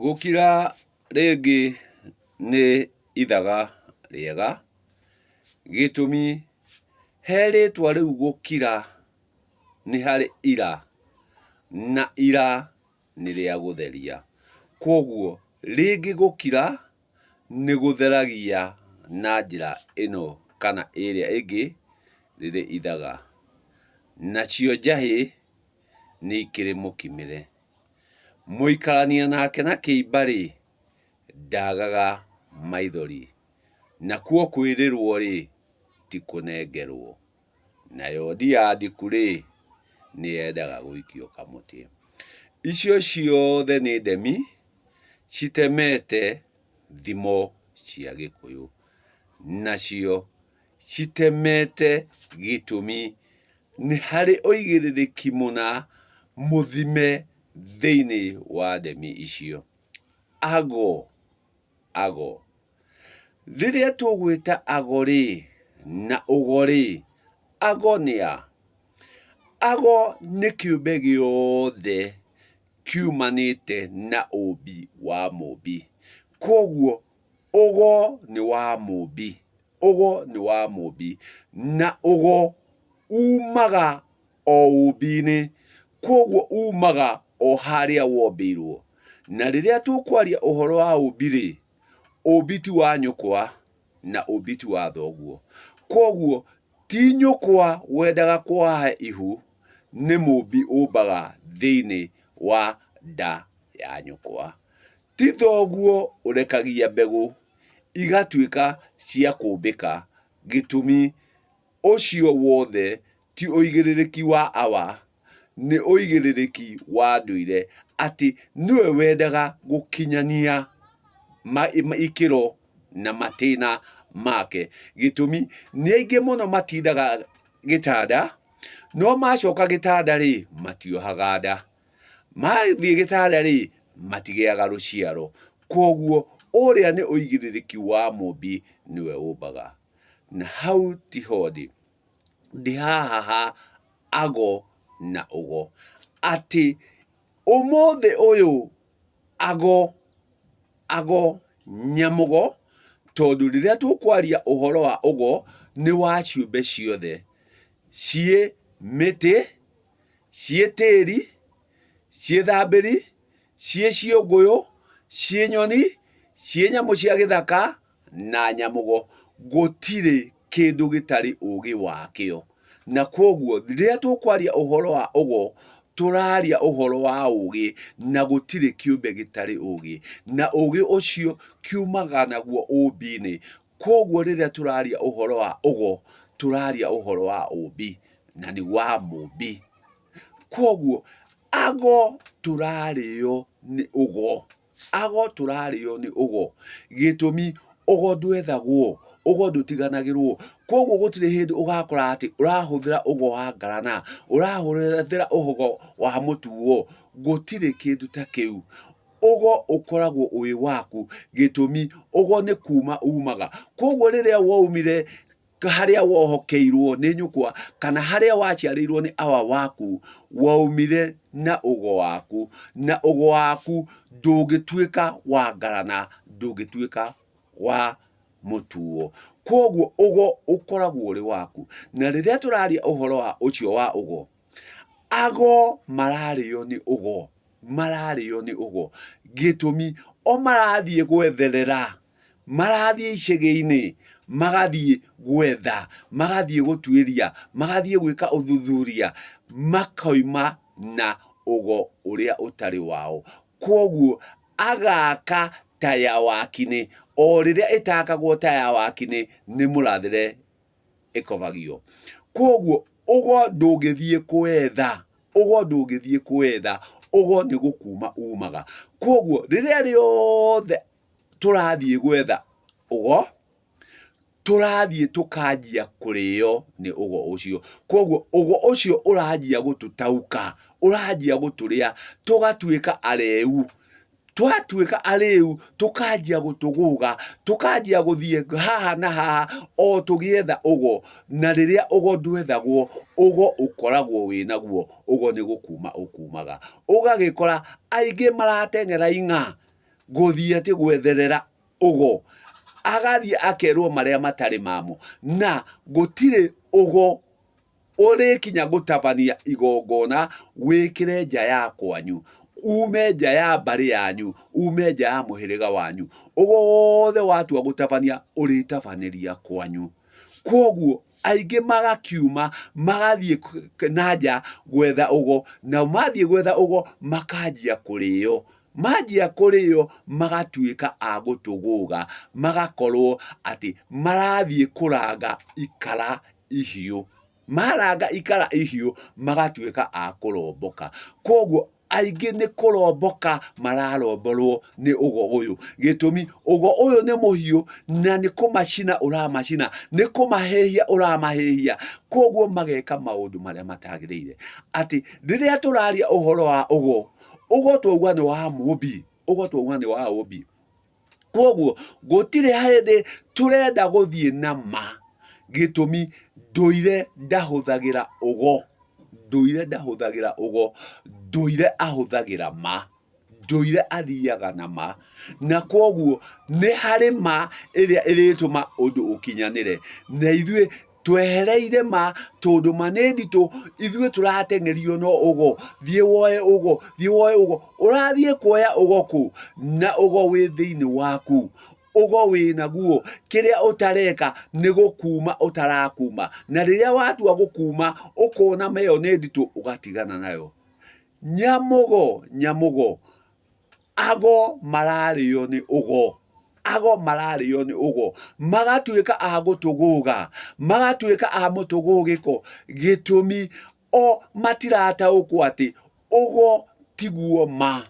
Gũkira rĩngĩ nĩ ithaga rĩega. Gĩtũmi he rĩtwa rĩu gũkira nĩ harĩ ira, na ira nĩ rĩa gũtheria. Koguo rĩngĩ gũkira nĩ gũtheragia na njĩra ĩno kana ĩrĩa ĩngĩ rĩrĩ ithaga. Nacio njahĩ nĩ ikĩrĩ mũkimĩre. Mũikarania nake na kĩimba-rĩ, ndagaga maithori. Nakuo kwĩrĩrwo-rĩ, ti kũnengerwo. Nayo ndia ndiku-rĩ, nĩ yendaga gũikio kamũtĩ. Icio ciothe nĩ ndemi citemete thimo cia Gĩkũyũ. Nacio citemete gĩtũmi nĩ harĩ ũigĩrĩrĩki mũna mũthime thĩinĩ wa ndemi icio. Ago. Rĩrĩa tũgwĩta ago-rĩ na ũgo-rĩ, ago nĩ a? Ago nĩ kĩũmbe gĩothe kiumanĩte na ũmbi wa mũmbi. Koguo ũgo nĩ wa mũmbi. Ũgo nĩ wa mũmbi. Na ũgo umaga o ũmbi-inĩ. Koguo umaga o harĩa wombĩirwo. Na rĩrĩa tũkwaria ũhoro wa ũmbi-rĩ, ũmbi ti wa nyũkwa na ũmbi ti wa thoguo. Koguo ti nyũkwa wendaga kũhaha ihu, nĩ mũmbi ũmbaga thĩinĩ wa nda ya nyũkwa. Ti thoguo ũrekagia mbegũ igatuĩka cia kũmbĩka. Gĩtũmi ũcio wothe ti ũigĩrĩrĩki wa awa, nĩ ũigĩrĩrĩki wa ndũire atĩ nĩwe wendaga gũkinyania ikĩro na matĩna make. Gĩtũmi nĩ aingĩ mũno matindaga gĩtanda, no macoka gĩtanda-rĩ, matiohaga nda. Mathiĩ gĩtanda-rĩ, matigĩaga rũciaro. Koguo ũrĩa nĩ ũigĩrĩrĩki wa mũmbi nĩwe ũmbaga. Na hau tiho ndĩ. Ndĩ haha ha ago na ũgo. Atĩ ũmũthĩ ũyũ ago nyamũgo, tondũ rĩrĩa tũkwaria ũhoro wa ũgo nĩ wa ciũmbe ciothe. Ciĩ mĩtĩ, ciĩ tĩri, ciĩ thambĩri, ciĩ ciũngũyũ, ciĩ nyoni, ciĩ nyamũ cia gĩthaka na nyamũgo. Gũtirĩ kĩndũ gĩtarĩ ũgĩ wakĩo. Na koguo rĩrĩa tũkwaria ũhoro wa ũgo, tũraria ũhoro wa ũgĩ, na gũtirĩ kĩũmbe gĩtarĩ ũgĩ. Na ũgĩ ũcio kiumaga naguo ũmbi-inĩ. Koguo rĩrĩa tũraria ũhoro wa ũgo, tũraria ũhoro wa ũmbi, na nĩ wa mũmbi. Koguo ago tũrarĩo nĩ ũgo. Ago tũrarĩo nĩ ũgo. Gĩtũmi ũgo ndwethagwo, ũgo ndũtiganagĩrwo. Koguo gũtirĩ hĩndĩ ũgakora atĩ ũrahũthĩra ũgo wa ngarana, ũrahũthĩra ũgo wa mũtuo. Gũtirĩ kĩndũ ta kĩu. Ũgo ũkoragwo wĩ waku. Gĩtũmi ũgo nĩ kuma umaga. Koguo rĩrĩa waumire harĩa wohokeirwo nĩ nyũkwa, kana harĩa waciarĩirwo nĩ awa waku, waumire na ũgo waku. Na ũgo waku ndũngĩtuĩka wa ngarana, ndũngĩtuĩka wa mũtuo. Koguo ũgo ũkoragwo ũrĩ waku. Na rĩrĩa tũraria ũhoro wa ũcio wa ũgo, ago mararĩo nĩ ũgo. Mararĩo nĩ ũgo. Gĩtũmi o marathiĩ gwetherera, marathiĩ icegĩ-inĩ, magathiĩ gwetha, magathiĩ gũtuĩria, magathiĩ gwĩka ũthuthuria, makoima na ũgo ũrĩa ũtarĩ wao. Koguo agaka ta ya wakinĩ. O rĩrĩa ĩtakagwo ta ya wakinĩ, nĩ mũrathere ĩkobagio. Koguo ũgo ndũngĩthiĩ kwetha. Ũgo ndũngĩthiĩ kwetha. Ũgo nĩ gũkuma umaga. Koguo rĩrĩa rĩothe tũrathiĩ gwetha ũgo, tũrathiĩ tũkanjia kũrĩo nĩ ũgo ũcio. Koguo ũgo ũcio ũranjia gũtũtaũka, ũranjia gũtũrĩa, tũgatuĩka arĩu. Twatuĩka arĩu, tũkanjia gũtũgũga, tũkanjia gũthiĩ haha na haha o tũgĩetha ũgo. Na rĩrĩa ũgo ndwethagwo, ũgo ũkoragwo wĩnaguo, ũgo nĩ gũkuma ũkumaga. Ũgagĩkora aingĩ marateng'era ing'a, guthie ati gwetherera ugo agathie akerwo maria matari mamo na gutire ugo ore kinya gutabania igongona wikire nja ya kwanyu ume nja ya mbari yanyu ume nja ya muhiriga wanyu ugo wothe watua gutabania uritabaniria kwanyu koguo aige magakiuma magathie nanja gwetha ugo na mathie gwetha ugo makanjia kurio manjia kurio magatuika agutuguga magakorwo ati marathie kuranga ikara ihiu maranga ikara ihiu magatuika akuromboka koguo aige ni kuromboka mararomborwo ni ugo uyu gitumi ugo uyu ni muhiu na ni kumacina uramacina ni kumahehia uramahehia koguo mageka maundu maria matagirire ati riria turaria uhoro wa ugo twauga ni wa mubi ugo twauga ni wa ubi koguo gutire harinde turenda guthie na ma gitumi nduire ndahuthagira ugo nduire ndahuthagira ugo nduire ahuthagira ma nduire athiaga na ma na koguo ni hari ma iria irituma undu ukinyanire na ithue twehereire ma tondu manenditu ithue turatengerio no ugo thie woe ugo urathie kuoya ugo ku na ugo wi thiini waku ugo wina guo kiria utareka ni gukuma utarakuma na riria watua gukuma ukona meyo nenditu ugatigana nayo nyamugo ago marario ni ugo magatuika agutuguga magatuika amutugugiko gitumi o matirata ukwati ugo tiguo ma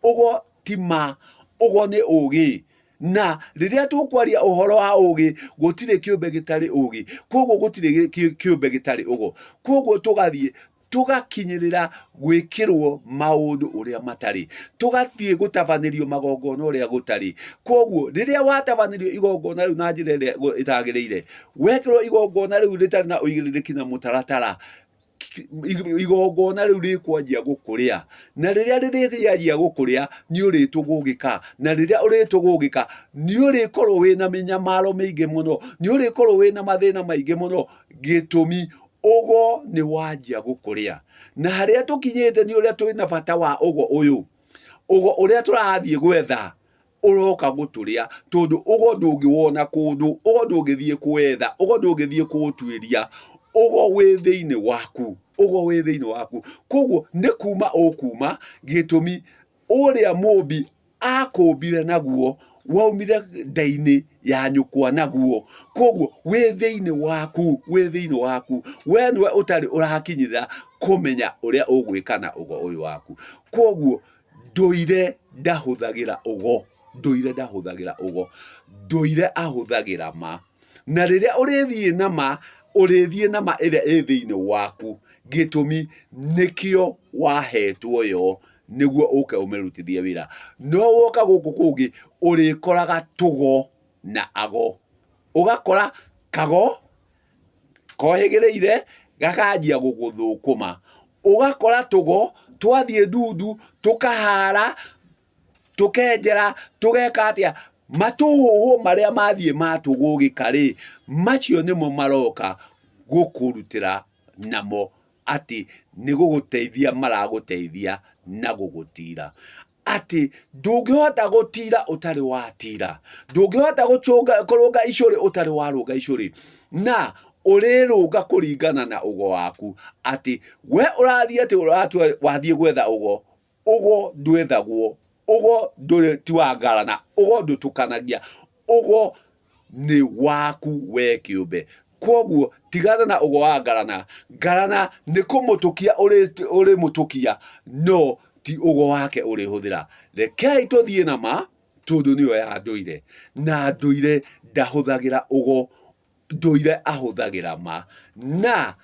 ugo tima ugo ni ugi na riria tukwaria uhoro wa ugi gutire kiumbe gitari ugi koguo gutire kiumbe gitari ugo koguo tugathie tugakinyirira gwikirwo maundu uria matari tugathie gutabanirio magongona uria gutari koguo riria watabanirio igongona riu na njira iria itagirire wekirwo igongona riu ritari na uigiriki na mutaratara igongona riu rikwanjia gukuria na riria ririanjia gukuria ni uritugugika na riria uritugugika ni urikorwo wina minyamaro mingi muno ni urikorwo wina mathina maingi muno gitumi ugo ni wanjia gukuria na haria tukinyite ni uria twina bata wa ugo uyu ugo uria turathie gwetha uroka guturia tondu ugo ndungiwona kundu ugo ndungithie kwetha ugo ndungithie kutuiria ugo wi thiini waku koguo ni kuma ukuma gitumi uria mubi akumbire naguo waumire ndaini ya nyukwa naguo koguo wi thiini waku we nwe utari urakinyira kumenya uria ugwikana ugo uyu waku koguo nduire ndahuthagira ugo nduire ahuthagira ma na riria urithie na ma iria i thiini waku gitumi nikio wahetwo yo niguo uke umerutithie wira no woka guku kungi urikoraga tugo na ago ugakora kago kohigireire gakanjia guguthukuma ugakora tugo twathie ndundu tukahara tukenjera tugeka atia matuhuhu maria mathie matugugika ri macio nimo maroka gukurutira namo ati ni guguteithia maraguteithia na gugutira ati ndungihota gutira utari watira ndungihota kurunga icuri utari warunga icuri na urirunga kuringana na ugo waku ati we urathie ati wathie gwetha ugo ndwethagwo ugo nduri tiwangarana ugo ndutukanagia ugo ni waku we kiumbe koguo tigana na ugo wa ngarana ni kumutukia uri mutukia no ti ugo wake uri huthira rekei tuthie na ma tondu niyo ya nduire na nduire ndahuthagira ugo nduire ahuthagira ma na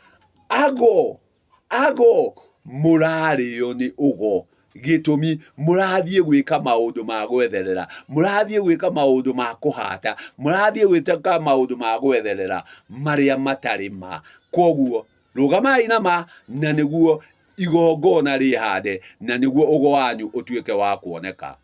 ago murario ni ugo gitumi murathie gwika maundu ma gwetherera murathie gwika maundu ma kuhata murathie gwika maundu ma gwetherera maria matari ma koguo rugamai na ma na niguo igongona rihande na niguo ugo wanyu utuike wa kuoneka.